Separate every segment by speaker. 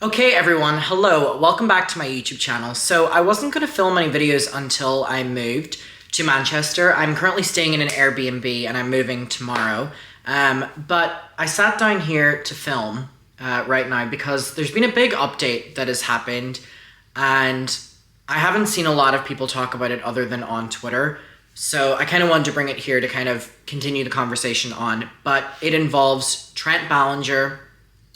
Speaker 1: Okay everyone, hello, welcome back to my YouTube channel. So I wasn't going to film any videos until I moved to Manchester. I'm currently staying in an Airbnb and I'm moving tomorrow. But I sat down here to film right now because there's been a big update that has happened and I haven't seen a lot of people talk about it other than on Twitter. So I kind of wanted to bring it here to kind of continue the conversation on, but it involves Trent Ballinger,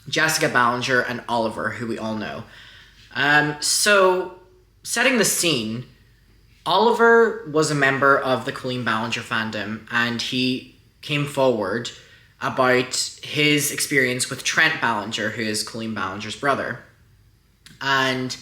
Speaker 1: Jessica Ballinger, and Oliver, who we all know. So, setting the scene, Oliver was a member of the Colleen Ballinger fandom, and he came forward about his experience with Trent Ballinger, who is Colleen Ballinger's brother. And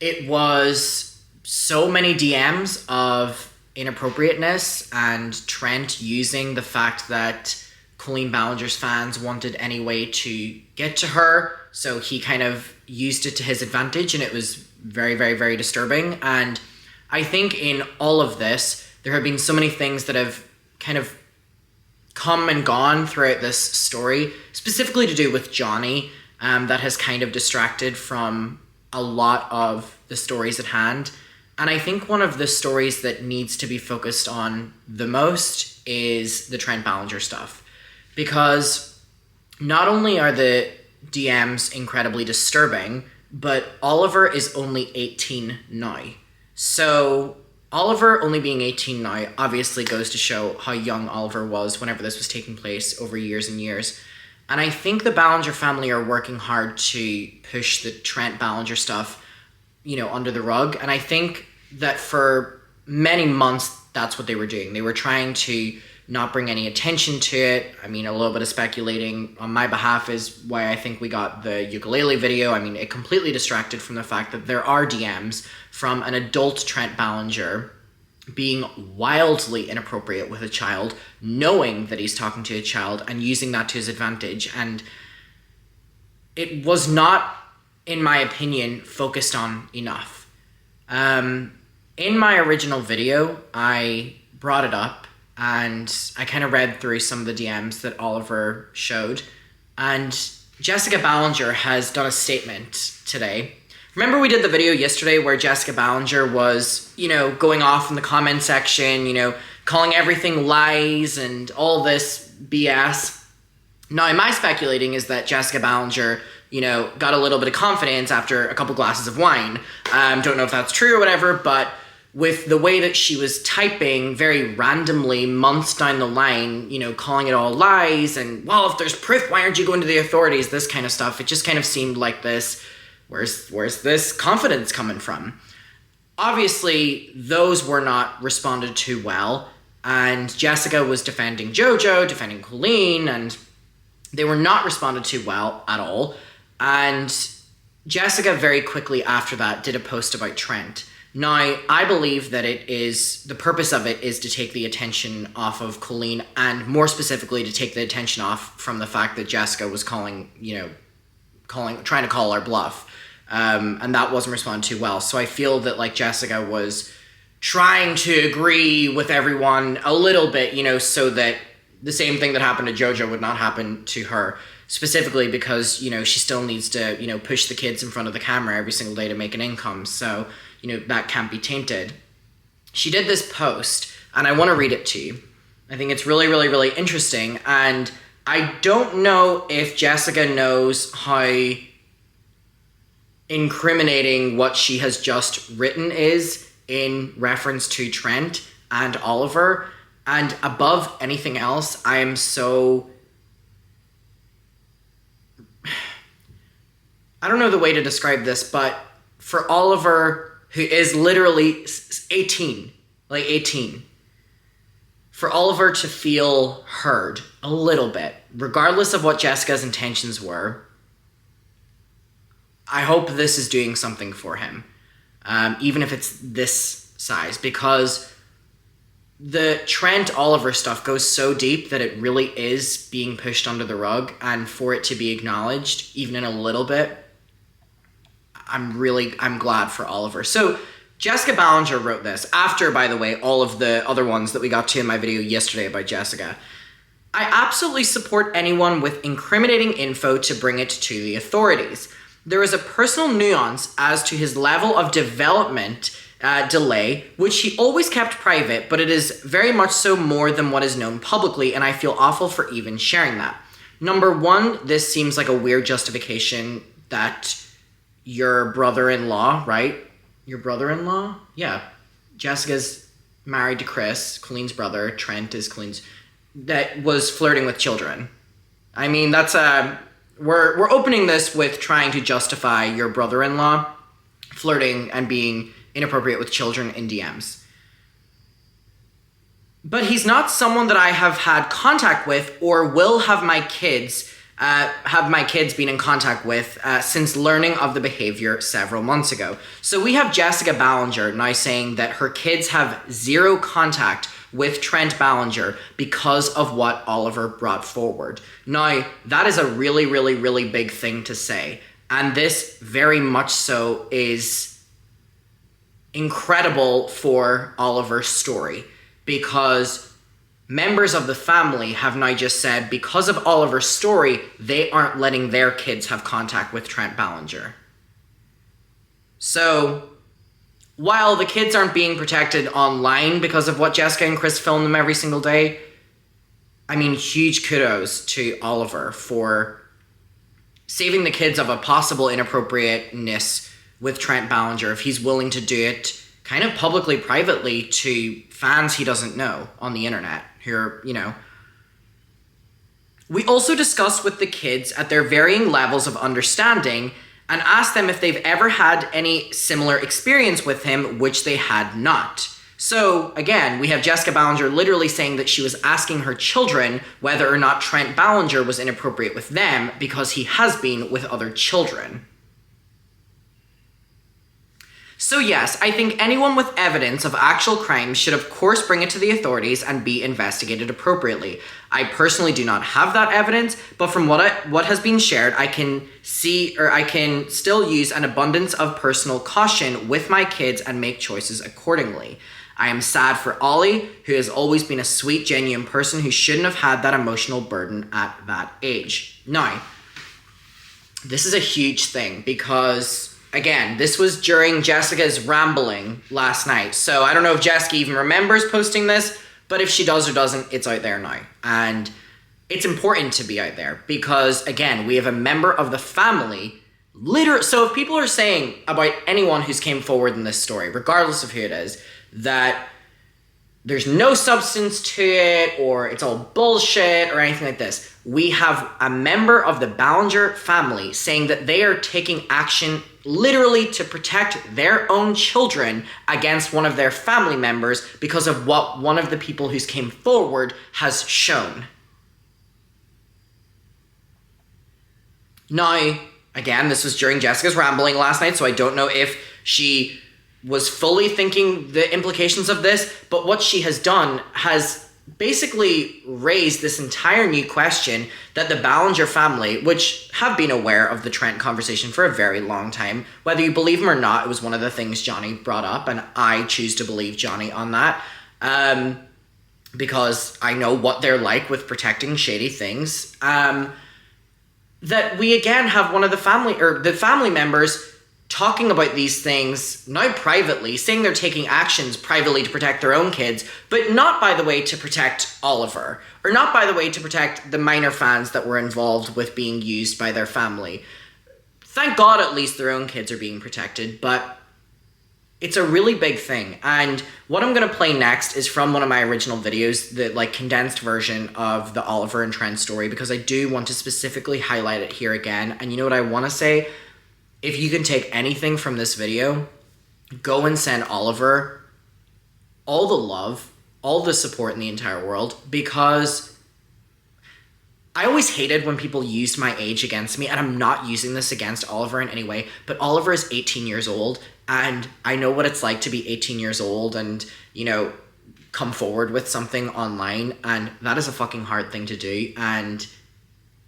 Speaker 1: it was so many DMs of inappropriateness and Trent using the fact that Colleen Ballinger's fans wanted any way to get to her, so he kind of used it to his advantage, and it was very, very, very disturbing. And I think in all of this, there have been so many things that have kind of come and gone throughout this story, specifically to do with Johnny, that has kind of distracted from a lot of the stories at hand. And I think one of the stories that needs to be focused on the most is the Trent Ballinger stuff. Because not only are the DMs incredibly disturbing, but Oliver is only 18 now. So Oliver only being 18 now obviously goes to show how young Oliver was whenever this was taking place over years and years. And I think the Ballinger family are working hard to push the Trent Ballinger stuff, under the rug. And I think that for many months, that's what they were doing. They were trying to not bring any attention to it. I mean, a little bit of speculating on my behalf is why I think we got the ukulele video. I mean, it completely distracted from the fact that there are DMs from an adult Trent Ballinger being wildly inappropriate with a child, knowing that he's talking to a child and using that to his advantage. And it was not, in my opinion, focused on enough. In my original video, I brought it up and I kind of read through some of the DMs that Oliver showed. And Jessica Ballinger has done a statement today. Remember we did the video yesterday where Jessica Ballinger was, going off in the comment section, calling everything lies and all this BS. Now, my speculating is that Jessica Ballinger, got a little bit of confidence after a couple glasses of wine. Don't know if that's true or whatever, but with the way that she was typing very randomly months down the line, calling it all lies and, well, if there's proof, why aren't you going to the authorities? This kind of stuff. It just kind of seemed like this, where's this confidence coming from? Obviously, those were not responded to well, and Jessica was defending JoJo, defending Colleen, and they were not responded to well at all. And Jessica very quickly after that did a post about Trent. Now, I believe that the purpose of it is to take the attention off of Colleen, and more specifically to take the attention off from the fact that Jessica was trying to call our bluff. And that wasn't responded to well. So I feel that Jessica was trying to agree with everyone a little bit, so that the same thing that happened to JoJo would not happen to her. Specifically because, she still needs to, push the kids in front of the camera every single day to make an income. So, that can't be tainted. She did this post, and I want to read it to you. I think it's really, really, really interesting. And I don't know if Jessica knows how incriminating what she has just written is in reference to Trent and Oliver. And above anything else, I am so... I don't know the way to describe this, but for Oliver, who is literally 18, for Oliver to feel heard a little bit, regardless of what Jessica's intentions were, I hope this is doing something for him, even if it's this size, because the Trent Oliver stuff goes so deep that it really is being pushed under the rug, and for it to be acknowledged, even in a little bit, I'm glad for Oliver. So Jessica Ballinger wrote this after, by the way, all of the other ones that we got to in my video yesterday about Jessica. I absolutely support anyone with incriminating info to bring it to the authorities. There is a personal nuance as to his level of development delay, which he always kept private, but it is very much so more than what is known publicly, and I feel awful for even sharing that. Number one, this seems like a weird justification that your brother-in-law, right? Your brother-in-law? Yeah. Jessica's married to Chris, Colleen's brother. Trent is Colleen's... that was flirting with children. I mean, that's we're opening this with trying to justify your brother-in-law flirting and being inappropriate with children in DMs. But he's not someone that I have had contact with or will have my kids been in contact with since learning of the behavior several months ago. So we have Jessica Ballinger now saying that her kids have zero contact with Trent Ballinger because of what Oliver brought forward. Now, that is a really, really, really big thing to say. And this very much so is incredible for Oliver's story, because members of the family have now just said because of Oliver's story, they aren't letting their kids have contact with Trent Ballinger. So, while the kids aren't being protected online because of what Jessica and Chris film them every single day, I mean, huge kudos to Oliver for saving the kids of a possible inappropriateness with Trent Ballinger if he's willing to do it kind of publicly, privately to fans he doesn't know on the internet. Here, you know. We also discussed with the kids at their varying levels of understanding and asked them if they've ever had any similar experience with him, which they had not. So, again, we have Jessica Ballinger literally saying that she was asking her children whether or not Trent Ballinger was inappropriate with them because he has been with other children. So yes, I think anyone with evidence of actual crimes should of course bring it to the authorities and be investigated appropriately. I personally do not have that evidence, but from what has been shared, I can still use an abundance of personal caution with my kids and make choices accordingly. I am sad for Ollie, who has always been a sweet, genuine person who shouldn't have had that emotional burden at that age. Now, this is a huge thing because, again, this was during Jessica's rambling last night. So I don't know if Jessica even remembers posting this, but if she does or doesn't, it's out there now. And it's important to be out there because, again, we have a member of the family. So if people are saying about anyone who's came forward in this story, regardless of who it is, that there's no substance to it or it's all bullshit or anything like this, we have a member of the Ballinger family saying that they are taking action literally to protect their own children against one of their family members because of what one of the people who came forward has shown. Now, again, this was during Jessica's rambling last night, so I don't know if she was fully thinking the implications of this, but what she has done has basically raised this entire new question that the Ballinger family, which have been aware of the Trent conversation for a very long time, whether you believe him or not, it was one of the things Johnny brought up, and I choose to believe Johnny on that, because I know what they're like with protecting shady things, that we again have one of the family members talking about these things now privately, saying they're taking actions privately to protect their own kids, but not, by the way, to protect Oliver, or not, by the way, to protect the minor fans that were involved with being used by their family. Thank God at least their own kids are being protected, but it's a really big thing. And what I'm going to play next is from one of my original videos, the condensed version of the Oliver and Trent story, because I do want to specifically highlight it here again. And you know what I want to say? If you can take anything from this video, go and send Oliver all the love, all the support in the entire world, because I always hated when people used my age against me, and I'm not using this against Oliver in any way, but Oliver is 18 years old, and I know what it's like to be 18 years old and, you know, come forward with something online, and that is a fucking hard thing to do. And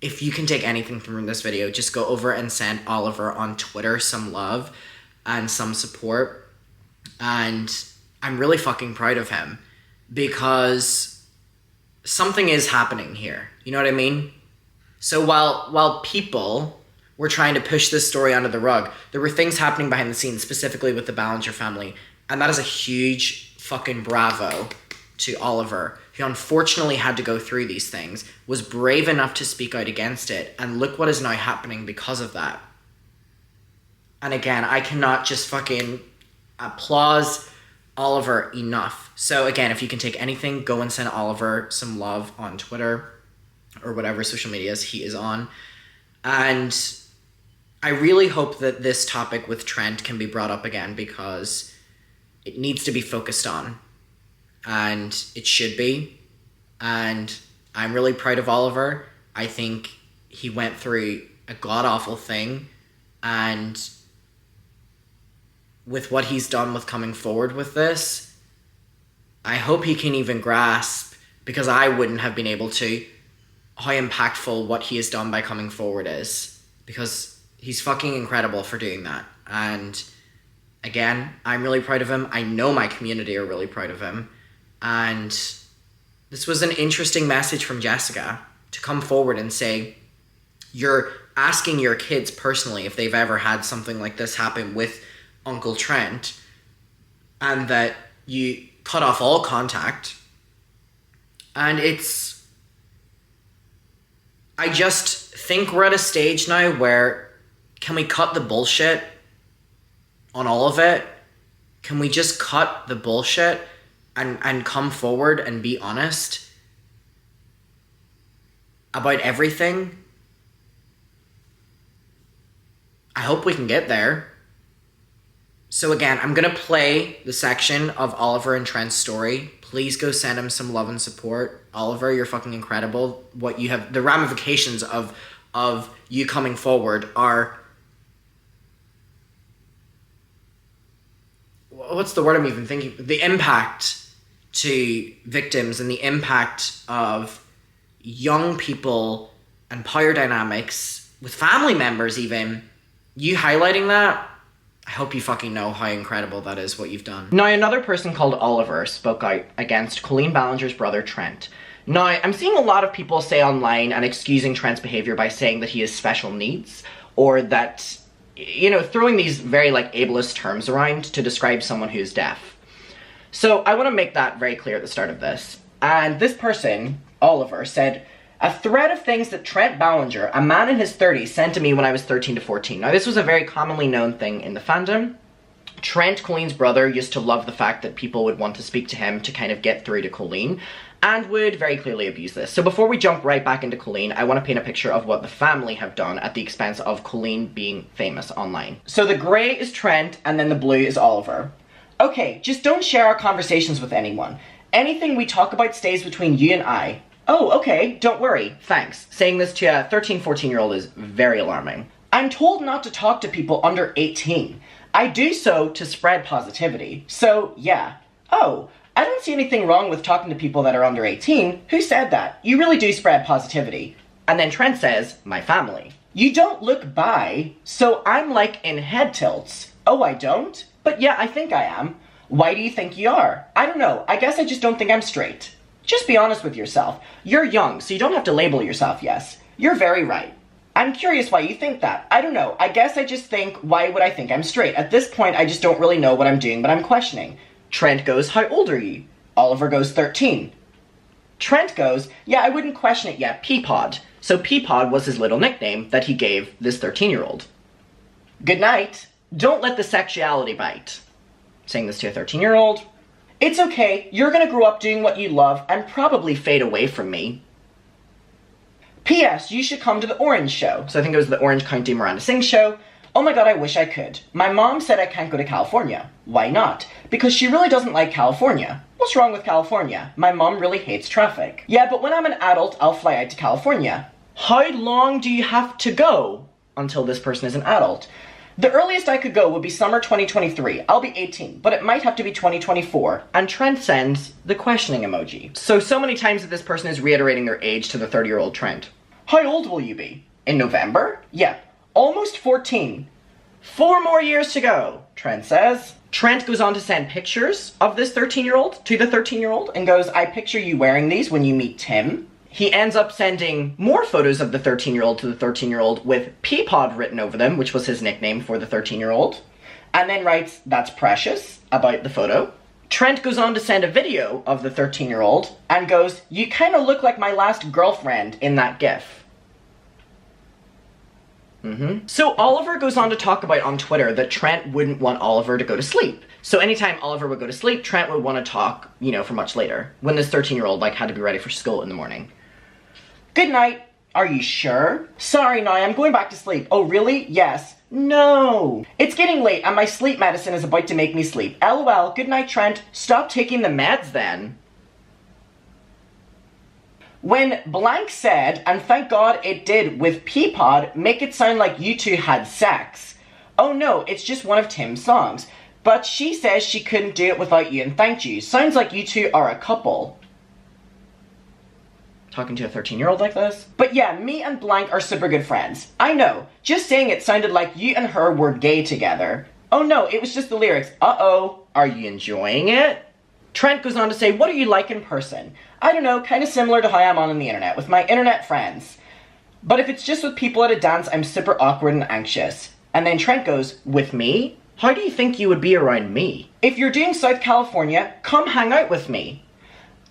Speaker 1: if you can take anything from this video, just go over and send Oliver on Twitter some love and some support. And I'm really fucking proud of him because something is happening here. You know what I mean? So while people were trying to push this story under the rug. There were things happening behind the scenes, specifically with the Ballinger family. And that is a huge fucking bravo to Oliver, who unfortunately had to go through these things, was brave enough to speak out against it, and look what is now happening because of that. And again, I cannot just fucking applause Oliver enough. So again, if you can take anything, go and send Oliver some love on Twitter or whatever social medias he is on. And I really hope that this topic with Trent can be brought up again, because it needs to be focused on. And it should be. And I'm really proud of Oliver. I think he went through a god-awful thing. And with what he's done with coming forward with this, I hope he can even grasp, because I wouldn't have been able to, how impactful what he has done by coming forward is. Because he's fucking incredible for doing that. And again, I'm really proud of him. I know my community are really proud of him. And this was an interesting message from Jessica to come forward and say, you're asking your kids personally if they've ever had something like this happen with Uncle Trent, and that you cut off all contact. And I just think we're at a stage now where, can we cut the bullshit on all of it? Can we just cut the bullshit and come forward and be honest about everything? I hope we can get there. So again, I'm going to play the section of Oliver and Trent's story. Please go send him some love and support. Oliver, you're fucking incredible. What you have, the ramifications of you coming forward are, what's the word I'm even thinking? The impact to victims and the impact of young people and power dynamics with family members even. You highlighting that, I hope you fucking know how incredible that is, what you've done. Now, another person called Oliver spoke out against Colleen Ballinger's brother, Trent. Now, I'm seeing a lot of people say online and excusing Trent's behavior by saying that he has special needs, or that, you know, throwing these very, like, ableist terms around to describe someone who's deaf. So, I want to make that very clear at the start of this. And this person, Oliver, said, a thread of things that Trent Ballinger, a man in his 30s, sent to me when I was 13 to 14. Now, this was a very commonly known thing in the fandom. Trent, Colleen's brother, used to love the fact that people would want to speak to him to kind of get through to Colleen, and would very clearly abuse this. So before we jump right back into Colleen, I want to paint a picture of what the family have done at the expense of Colleen being famous online. So the grey is Trent, and then the blue is Oliver. Okay, just don't share our conversations with anyone. Anything we talk about stays between you and I. Oh, okay, don't worry, thanks. Saying this to a 13, 14-year-old is very alarming. I'm told not to talk to people under 18. I do so to spread positivity. So, yeah. Oh, I don't see anything wrong with talking to people that are under 18. Who said that? You really do spread positivity. And then Trent says, my family. You don't look bi, so I'm like in head tilts. Oh, I don't? But yeah, I think I am. Why do you think you are? I don't know, I guess I just don't think I'm straight. Just be honest with yourself. You're young, so you don't have to label yourself, yes. You're very right. I'm curious why you think that. I don't know, I guess I just think, why would I think I'm straight? At this point, I just don't really know what I'm doing, but I'm questioning. Trent goes, how old are you? Oliver goes, 13. Trent goes, yeah, I wouldn't question it yet, Peapod. So Peapod was his little nickname that he gave this 13-year-old. Good night. Don't let the sexuality bite. Saying this to a 13-year-old. It's okay, you're gonna grow up doing what you love and probably fade away from me. P.S. You should come to the Orange show. So I think it was the Orange County Miranda Sings show. Oh my god, I wish I could. My mom said I can't go to California. Why not? Because she really doesn't like California. What's wrong with California? My mom really hates traffic. Yeah, but when I'm an adult, I'll fly out to California. How long do you have to go until this person is an adult? The earliest I could go would be summer 2023. I'll be 18, but it might have to be 2024. And Trent sends the questioning emoji. So many times that this person is reiterating their age to the 30-year-old Trent. How old will you be? In November? Yeah, almost 14. 4 more years to go, Trent says. Trent goes on to send pictures of this 13-year-old to the 13-year-old and goes, I picture you wearing these when you meet Tim. He ends up sending more photos of the 13-year-old to the 13-year-old with Peapod written over them, which was his nickname for the 13-year-old, and then writes, "That's precious," about the photo. Trent goes on to send a video of the 13-year-old and goes, "You kind of look like my last girlfriend in that gif." So Oliver goes on to talk about on Twitter that Trent wouldn't want Oliver to go to sleep. So anytime Oliver would go to sleep, Trent would want to talk, you know, for much later, when this 13-year-old, like, had to be ready for school in the morning. "Good night. Are you sure? Sorry, Now, I'm going back to sleep. Oh, really? Yes. No. It's getting late and my sleep medicine is about to make me sleep. LOL. Good night, Trent. Stop taking the meds then." When blank said, and thank God it did with Peapod, make it sound like you two had sex. Oh no, it's just one of Tim's songs. But she says she couldn't do it without you and thanked you. Sounds like you two are a couple. Talking to a 13-year-old like this? But yeah, me and blank are super good friends. I know. Just saying it sounded like you and her were gay together. Oh no, it was just the lyrics. Uh-oh. Are you enjoying it? Trent goes on to say, "What are you like in person?" I don't know, kind of similar to how I'm on the internet, with my internet friends. But if it's just with people at a dance, I'm super awkward and anxious. And then Trent goes, "With me? How do you think you would be around me? If you're doing South California, come hang out with me."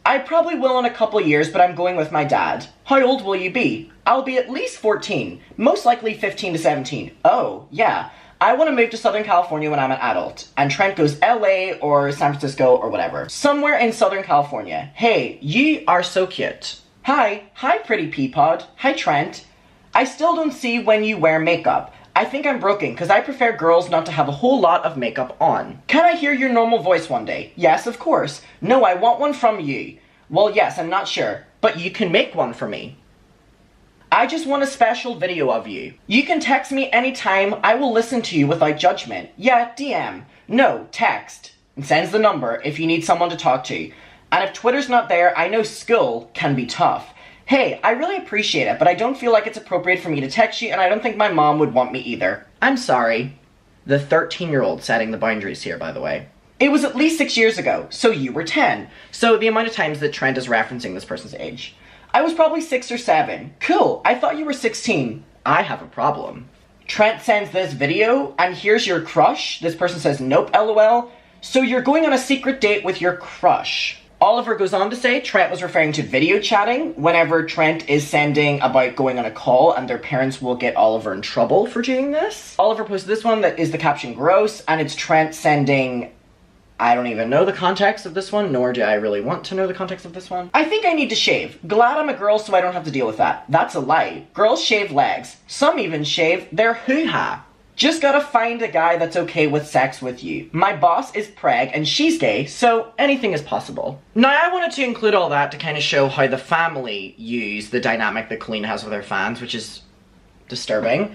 Speaker 1: I probably will in a couple of years, but I'm going with my dad. How old will you be? I'll be at least 14, most likely 15 to 17. Oh, yeah. I want to move to Southern California when I'm an adult. And Trent goes LA or San Francisco or whatever. Somewhere in Southern California. Hey, you are so cute. Hi pretty Peapod. Hi Trent. I still don't see when you wear makeup. I think I'm broken because I prefer girls not to have a whole lot of makeup on. Can I hear your normal voice one day? Yes, of course. No, I want one from you. Well, yes, I'm not sure. But you can make one for me. I just want a special video of you. You can text me anytime. I will listen to you without judgment. Yeah, DM. No, text. And sends the number if you need someone to talk to. And if Twitter's not there, I know school can be tough. Hey, I really appreciate it, but I don't feel like it's appropriate for me to text you, and I don't think my mom would want me either. I'm sorry. The 13-year-old setting the boundaries here, by the way. It was at least 6 years ago, so you were 10. So the amount of times that Trent is referencing this person's age. I was probably 6 or 7. Cool, I thought you were 16. I have a problem. Trent sends this video, and here's your crush. This person says, nope, LOL. So you're going on a secret date with your crush. Oliver goes on to say Trent was referring to video chatting whenever Trent is sending about going on a call and their parents will get Oliver in trouble for doing this. Oliver posted this one that is the caption gross, and it's Trent sending... I don't even know the context of this one, nor do I really want to know the context of this one. I think I need to shave. Glad I'm a girl so I don't have to deal with that. That's a lie. Girls shave legs. Some even shave their hoo-ha. Just gotta find a guy that's okay with sex with you. My boss is preg and she's gay, so anything is possible. Now I wanted to include all that to kind of show how the family use the dynamic that Colleen has with her fans, which is disturbing.